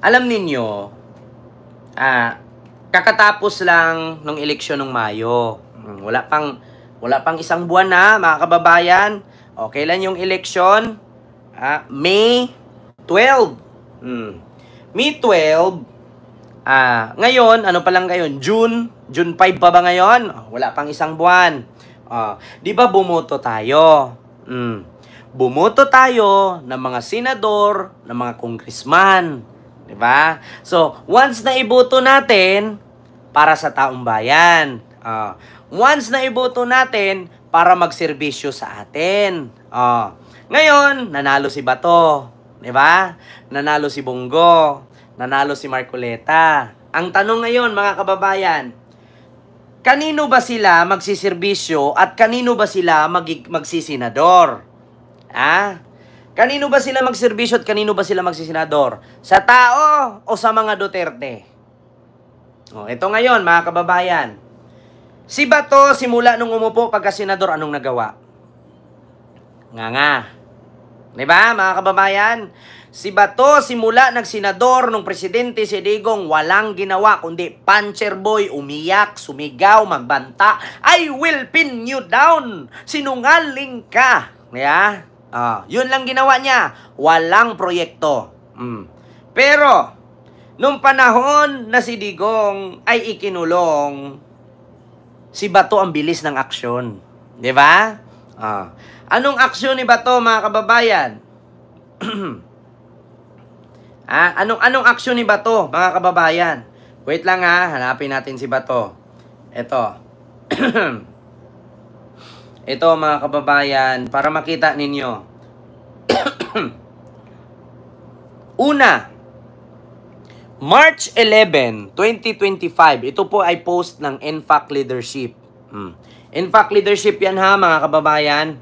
Alam ninyo, kakatapos lang ng eleksyon ng Mayo. Wala pang isang buwan na, mga kababayan. O, kailan yung eleksyon? May 12. May 12. Ngayon, ano pa lang ngayon? June 5 pa ba ngayon? Wala pang isang buwan. Di ba bumoto tayo? Bumoto tayo ng mga senador, ng mga congressman. Di ba? So, once na iboto natin, para sa taong bayan. Once na iboto natin, para magserbisyo sa atin. Ngayon, nanalo si Bato. Di ba? Nanalo si Bongo. Nanalo si Marcoleta. Ang tanong ngayon, mga kababayan, kanino ba sila magsiserbisyo at kanino ba sila magsisenador? Kanino ba sila magserbisyo at kanino ba sila magsisenador? Sa tao o sa mga Duterte? Ito ngayon, mga kababayan. Si Bato, simula nung umupo pagka-senador, anong nagawa? Nga. Diba, mga kababayan? Si Bato, simula nagsenador nung presidente si Digong, walang ginawa kundi puncher boy, umiyak, sumigaw, magbanta. I will pin you down. Sinungaling ka. Yeah? Yun lang ginawa niya. Walang proyekto. Pero, nung panahon na si Digong ay ikinulong, si Bato ang bilis ng aksyon. Di ba? Anong aksyon ni Bato, mga kababayan? Anong aksyon ni Bato, mga kababayan? Wait lang hanapin natin si Bato. Ito. Ito, mga kababayan, para makita ninyo. Una, March 11, 2025. Ito po ay post ng NFAC Leadership. NFAC Leadership yan mga kababayan.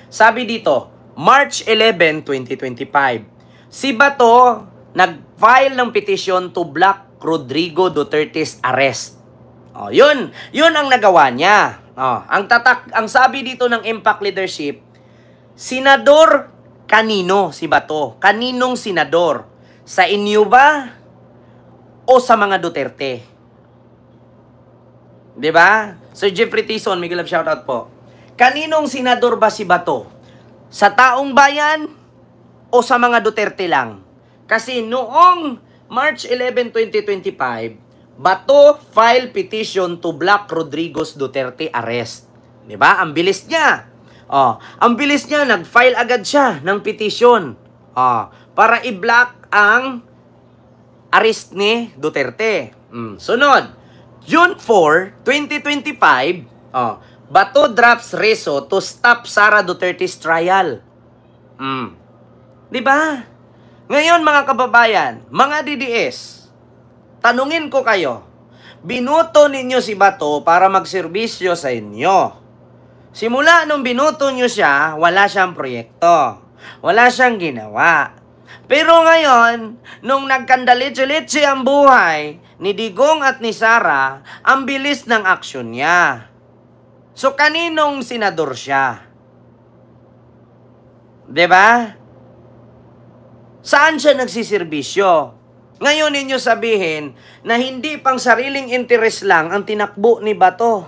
Sabi dito, March 11, 2025. Si Bato nag-file ng petition to block Rodrigo Duterte's arrest. Yun ang nagawa niya. Ang sabi dito ng Impact Leadership, senador kanino si Bato? Kaninong senador? Sa inyo ba o sa mga Duterte? 'Di ba? Sir Jeffrey Tison, Miguel Love, shoutout po. Kaninong senador ba si Bato? Sa taong bayan o sa mga Duterte lang? Kasi noong March 11, 2025, Bato file petition to block Rodrigo Duterte arrest. 'Di ba? Ang bilis niya. Ang bilis niya, nag-file agad siya ng petition. Para i-block ang arrest ni Duterte. Sunod, June 4, 2025, Bato drafts reso to stop Sara Duterte's trial. 'Di ba? Ngayon, mga kababayan, mga DDS, tanungin ko kayo, binuto ninyo si Bato para magserbisyo sa inyo. Simula nung binuto nyo siya, wala siyang proyekto. Wala siyang ginawa. Pero ngayon, nung nagkandalitsi-litsi ang buhay ni Digong at ni Sara, ang bilis ng aksyon niya. So, kaninong senador siya? 'Di ba? Saan siya nagsiservisyo? Ngayon ninyo sabihin na hindi pang sariling interes lang ang tinakbo ni Bato.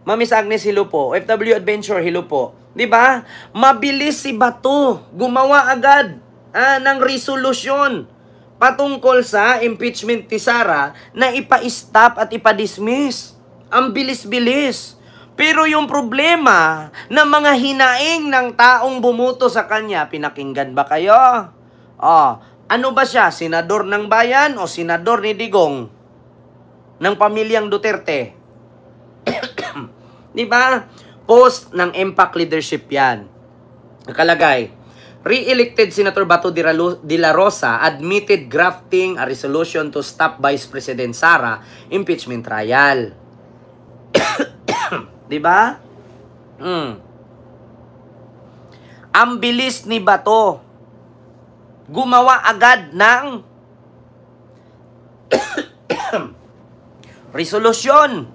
Mamiss Agnes, hello po. FW Adventure, hello po. 'Di ba? Mabilis si Bato. Gumawa agad ng resolusyon patungkol sa impeachment ni Sara na ipa-stop at ipa-dismiss. Ang bilis-bilis. Pero yung problema ng mga hinaing ng taong bumuto sa kanya, pinakinggan ba kayo? Ano ba siya? Senador ng bayan o senador ni Digong? Ng pamilyang Duterte? Di ba? Post ng Impact Leadership yan. Nakalagay, re-elected Senator Bato de la Rosa admitted drafting a resolution to stop Vice President Sara impeachment trial. Di ba? Ang bilis ni Bato. Gumawa agad ng resolusyon.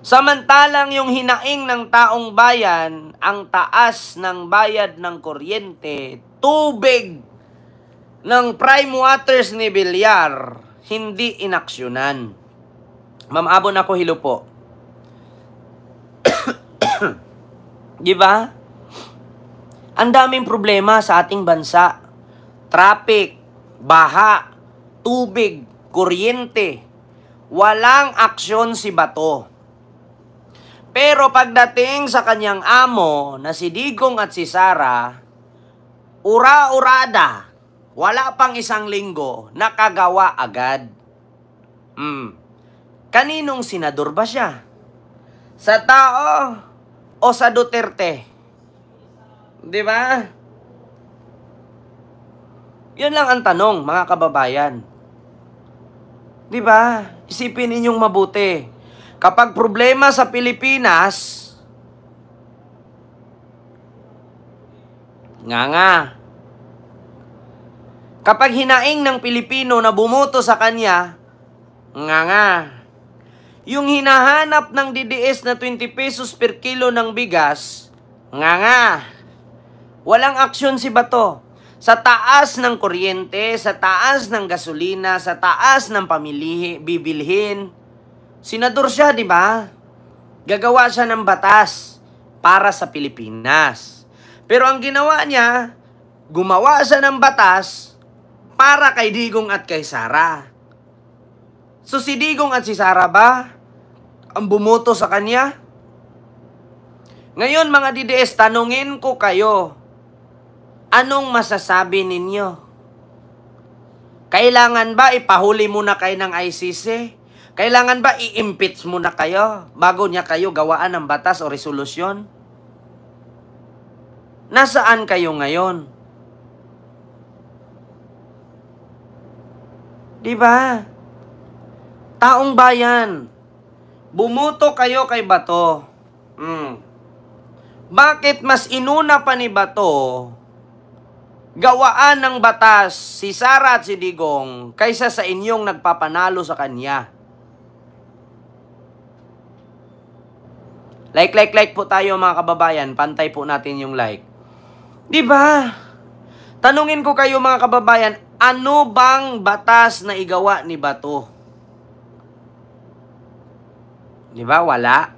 Samantalang yung hinaing ng taong bayan, ang taas ng bayad ng kuryente, tubig ng prime waters ni Villar, hindi inaksyonan. Ma'am Abon ako, hilo po. Di ba? Ang daming problema sa ating bansa. Traffic, baha, tubig, kuryente. Walang aksyon si Bato. Pero pagdating sa kanyang amo na si Digong at si Sara, ura-urada, wala pang isang linggo, nakagawa agad. Kaninong senador ba siya? Sa tao o sa Duterte? Di ba? Yun lang ang tanong, mga kababayan. Di ba? Isipin ninyong mabuti. Kapag problema sa Pilipinas, nga. Kapag hinaing ng Pilipino na bumoto sa kanya, nga. Yung hinahanap ng DDS na 20 pesos per kilo ng bigas, nga. Walang aksyon si Bato. Sa taas ng kuryente, sa taas ng gasolina, sa taas ng bibilhin, senador siya, di ba? Gagawa siya ng batas para sa Pilipinas. Pero ang ginawa niya, gumawa siya ng batas para kay Digong at kay Sara. So si Digong at si Sara ba ang bumoto sa kanya? Ngayon mga DDS, tanungin ko kayo, anong masasabi ninyo? Kailangan ba ipahuli muna kayo ng ICC? Kailangan ba i-impeach muna kayo bago niya kayo gawaan ng batas o resolusyon? Nasaan kayo ngayon? Diba? Taong bayan, bumuto kayo kay Bato. Bakit mas inuna pa ni Bato gawaan ng batas si Sara at si Digong kaysa sa inyong nagpapanalo sa kanya? Like po tayo mga kababayan. Pantay po natin yung like. Diba? Tanungin ko kayo mga kababayan, ano bang batas na igawa ni Bato? Diba? Wala.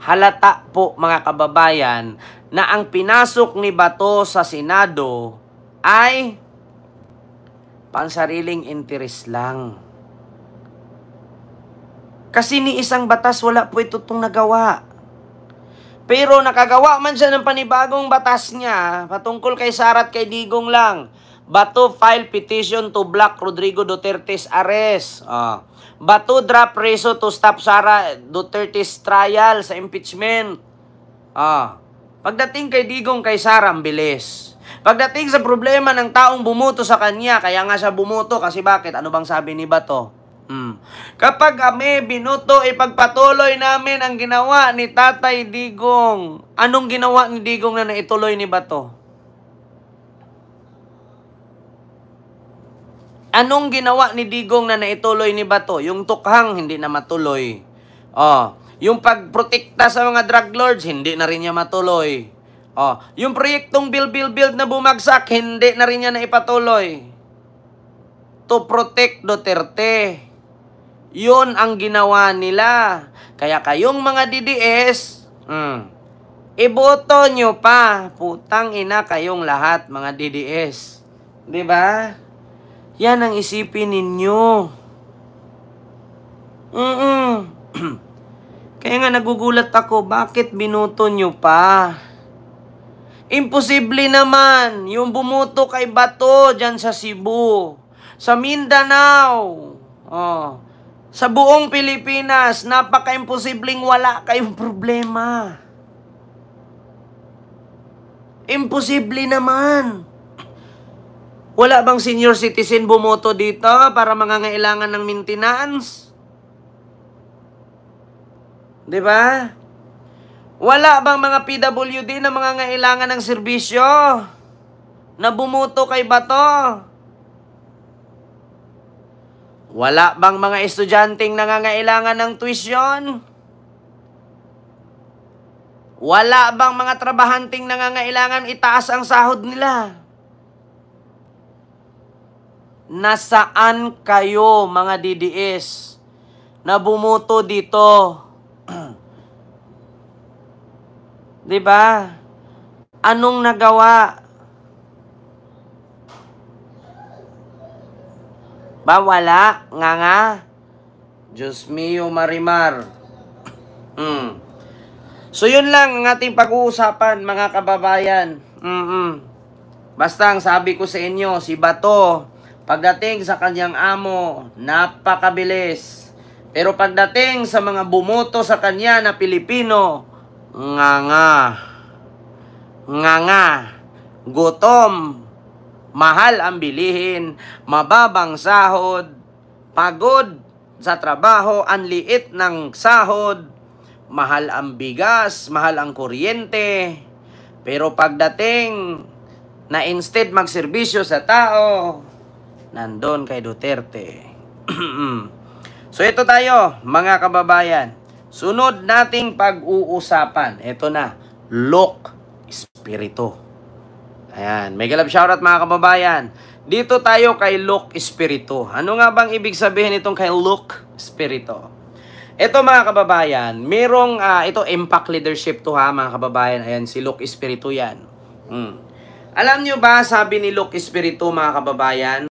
Halata po mga kababayan na ang pinasok ni Bato sa Senado ay pansariling interes lang. Kasi ni isang batas wala po itong nagawa. Pero nakagawa man siya ng panibagong batas niya patungkol kay Sara at kay Digong lang. Bato file petition to block Rodrigo Duterte's arrest. Bato drop reso to stop Sara Duterte's trial sa impeachment. Pagdating kay Digong kay Sara, ang bilis. Pagdating sa problema ng taong bumoto sa kanya, kaya nga siya bumoto kasi bakit? Ano bang sabi ni Bato? Kapag kami binuto, ipagpatuloy namin ang ginawa ni Tatay Digong. Anong ginawa ni Digong na naituloy ni Bato? Anong ginawa ni Digong na naituloy ni Bato? Yung tukhang, hindi na matuloy. Yung pagprotekta sa mga drug lords, hindi na rin niya matuloy. Yung proyektong build na bumagsak, hindi na rin niya naipatuloy. To protect Duterte. Yun ang ginawa nila. Kaya kayong mga DDS, iboto nyo pa. Putang ina kayong lahat, mga DDS. Diba? Yan ang isipin ninyo. Kaya nga nagugulat ako, bakit binuto nyo pa? Imposible naman yung bumuto kay Bato dyan sa Cebu, sa Mindanao, sa buong Pilipinas, napaka-imposibleng wala kayong problema. Imposible naman. Wala bang senior citizen bumoto dito para mangangailangan ng maintenance? Diba? Wala bang mga PWD na mangangailangan ng serbisyo na bumoto kay Bato? Wala bang mga estudyanteng nangangailangan ng tuition? Wala bang mga trabahanteng nangangailangan itaas ang sahod nila? Nasaan kayo, mga DDS, na bumuto dito? 'Di ba? Anong nagawa? Ba wala? Nga. Diyos mio, Marimar. So yun lang ang ating pag-uusapan, mga kababayan. Basta ang sabi ko sa inyo, si Bato, pagdating sa kanyang amo, napakabilis. Pero pagdating sa mga bumoto sa kanya na Pilipino, nga, gutom, mahal ang bilihin, mababang sahod, pagod sa trabaho, ang liit ng sahod, mahal ang bigas, mahal ang kuryente. Pero pagdating na instead magserbisyo sa tao, nandun kay Duterte. So ito tayo, mga kababayan. Sunod nating pag-uusapan. Ito na, Look Espiritu. Ayan, mega love shoutout mga kababayan. Dito tayo kay Look Espiritu. Ano nga bang ibig sabihin itong kay Look Espiritu? Ito mga kababayan, merong, ito impact leadership to ha mga kababayan. Ayan, si Look Espiritu yan. Alam nyo ba, sabi ni Look Espiritu mga kababayan,